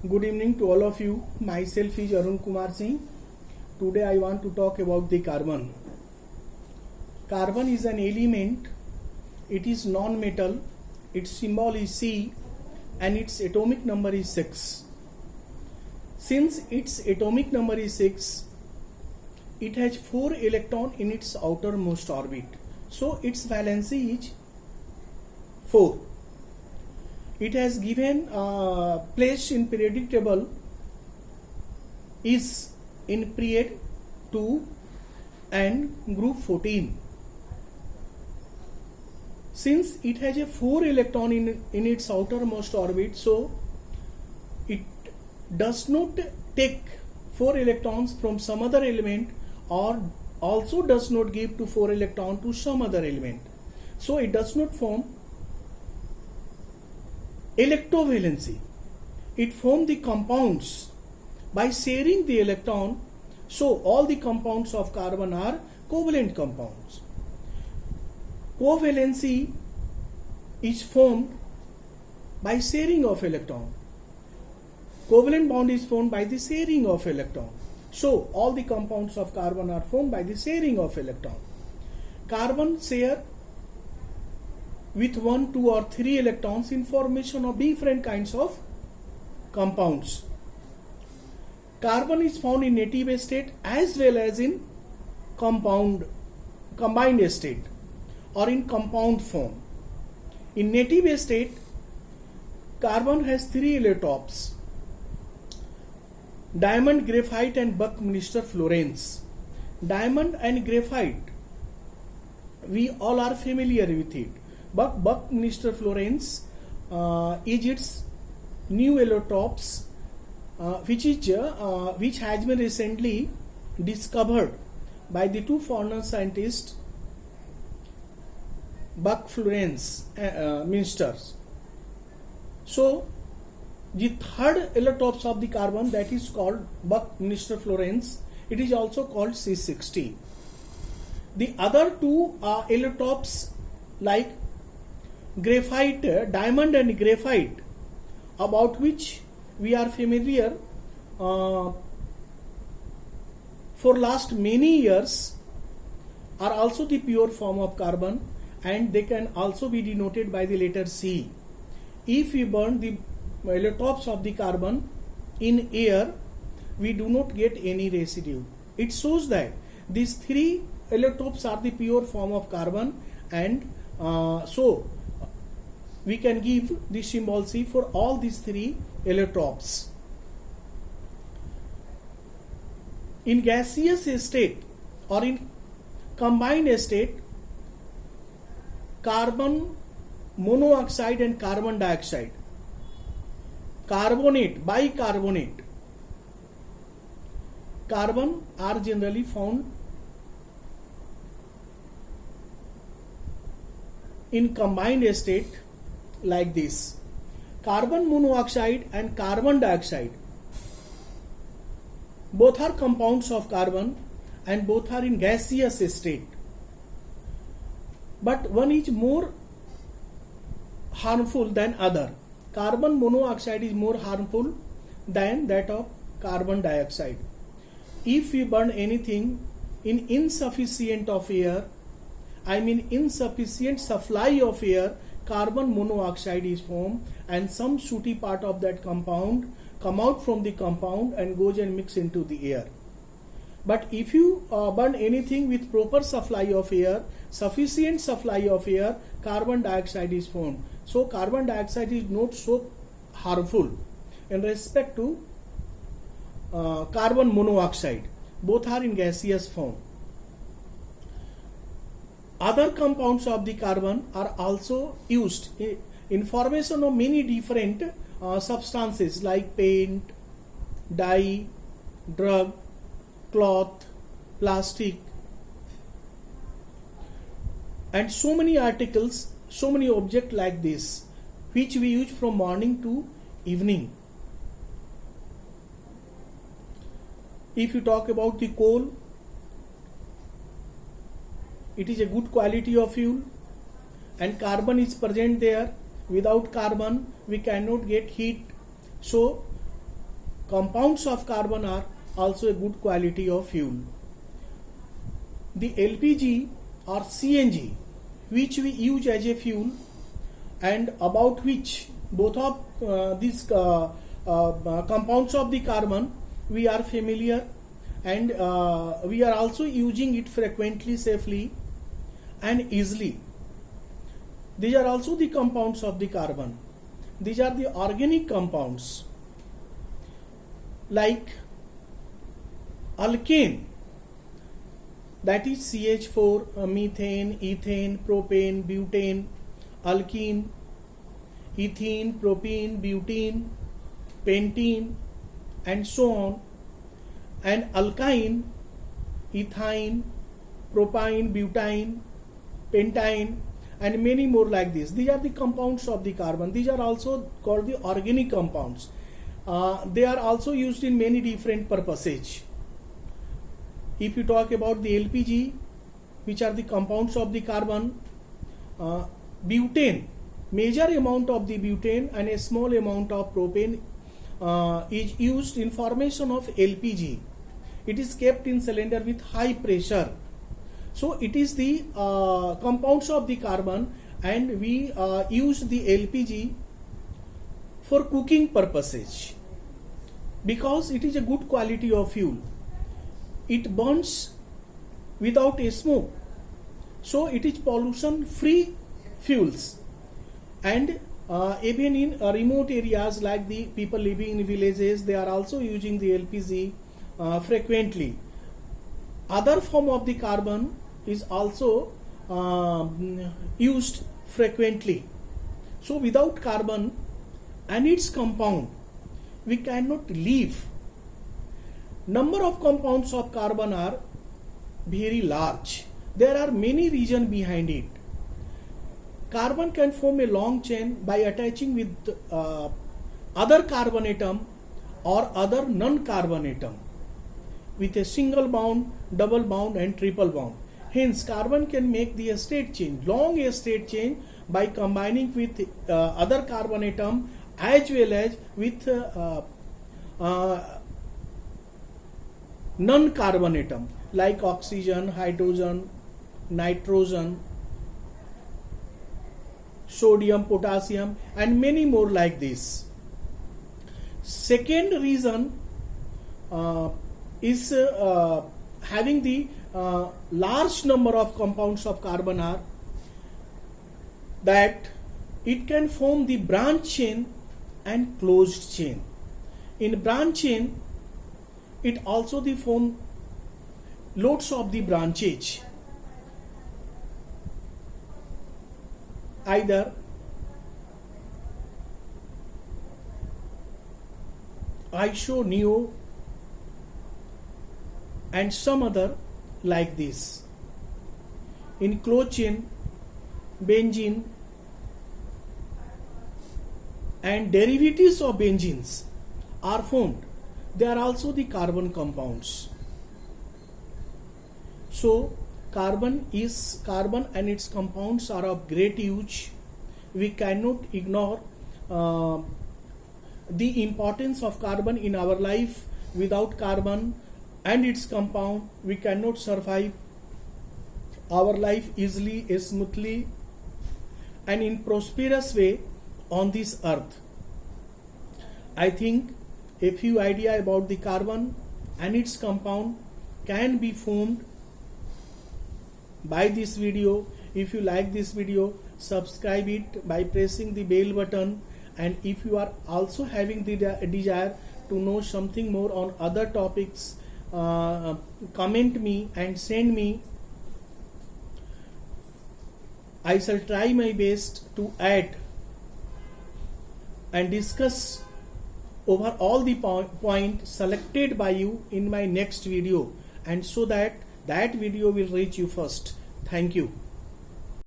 Good evening to all of you. Myself is Arun Kumar Singh. Today I want to talk about the carbon. Carbon is an element. It is non-metal. Its symbol is C and its atomic number is 6. Since its atomic number is 6, it has 4 electrons in its outermost orbit. So its valency is 4. It has given place in periodic table is in period 2 and group 14. Since it has a 4 electron in its outermost orbit, so it does not take 4 electrons from some other element or also does not give to 4 electron to some other element. So it does not form electrovalency. It forms the compounds by sharing the electron. So all the compounds of carbon are covalent compounds. Covalency is formed by sharing of electron. Covalent bond is formed by the sharing of electron. So all the compounds of carbon are formed by the sharing of electron. Carbon share with 1, 2 or 3 electrons in formation of different kinds of compounds. Carbon is found in native state as well as in combined state or in compound form. In native state, carbon has 3 allotropes: diamond, graphite and Buckminster Fullerenes. Diamond and graphite, we all are familiar with it. But Buckminster Fullerenes is its new allotropes, which has been recently discovered by the 2 foreign scientists, Buck Fullerenes, Minsters. So the third allotropes of the carbon, that is called Buckminster Fullerenes, it is also called C60. The other 2 allotropes like graphite, diamond and graphite, about which we are familiar for last many years, are also the pure form of carbon, and they can also be denoted by the letter C. If we burn the allotropes of the carbon in air, we do not get any residue. It shows that these 3 allotropes are the pure form of carbon, and so we can give the symbol C for all these 3 allotropes. In gaseous state or in combined state, carbon monoxide and carbon dioxide, carbonate, bicarbonate, carbon are generally found in combined state like this. Carbon monoxide and carbon dioxide, both are compounds of carbon and both are in gaseous state. But one is more harmful than other. Carbon monoxide is more harmful than that of carbon dioxide. If we burn anything in insufficient of air, insufficient supply of air, carbon monoxide is formed and some sooty part of that compound come out from the compound and goes and mix into the air. But if you burn anything with proper supply of air, sufficient supply of air, carbon dioxide is formed. So carbon dioxide is not so harmful in respect to carbon monoxide. Both are in gaseous form. Other compounds of the carbon are also used in formation of many different substances like paint, dye, drug, cloth, plastic, and so many articles, so many objects like this, which we use from morning to evening. If you talk about the coal, it is a good quality of fuel and carbon is present there. Without carbon we cannot get heat. So compounds of carbon are also a good quality of fuel. The LPG or CNG, which we use as a fuel, and about which both of these compounds of the carbon we are familiar, and we are also using it frequently, safely and easily. These are also the compounds of the carbon. These are the organic compounds like alkane, that is CH4, methane, ethane, propane, butane, alkene, ethene, propene, butene, pentene, and so on, and alkyne, ethyne, propyne, butane, pentine, and many more like this. These are the compounds of the carbon. These are also called the organic compounds. They are also used in many different purposes. If you talk about the LPG, which are the compounds of the carbon, butane, major amount of the butane and a small amount of propane is used in formation of LPG. It is kept in cylinder with high pressure. So it is the compounds of the carbon, and we use the LPG for cooking purposes because it is a good quality of fuel. It burns without a smoke, so it is pollution free fuels. And even in remote areas like the people living in villages, they are also using the LPG frequently. Other form of the carbon is also used frequently. So without carbon and its compound, we cannot live. Number of compounds of carbon are very large. There are many reasons behind it. Carbon can form a long chain by attaching with other carbon atom or other non-carbon atom with a single bond, double bond, and triple bond. Hence, carbon can make the state change, long state change, by combining with other carbon atom as well as with non-carbon atom like oxygen, hydrogen, nitrogen, sodium, potassium, and many more like this. Second reason is having the large number of compounds of carbon are that it can form the branch chain and closed chain. In branch chain, it also the form loads of the branches, either iso, neo, and some other like this. In closed chain, benzene and derivatives of benzenes are formed. They are also the carbon compounds. So carbon and its compounds are of great use. We cannot ignore the importance of carbon in our life. Without carbon and its compound, we cannot survive our life easily, smoothly, and in prosperous way on this earth. I think a few idea about the carbon and its compound can be formed by this video. If you like this video, subscribe it by pressing the bell button, and if you are also having the desire to know something more on other topics, comment me and send me. I shall try my best to add and discuss over all the points selected by you in my next video, and so that video will reach you first. Thank you.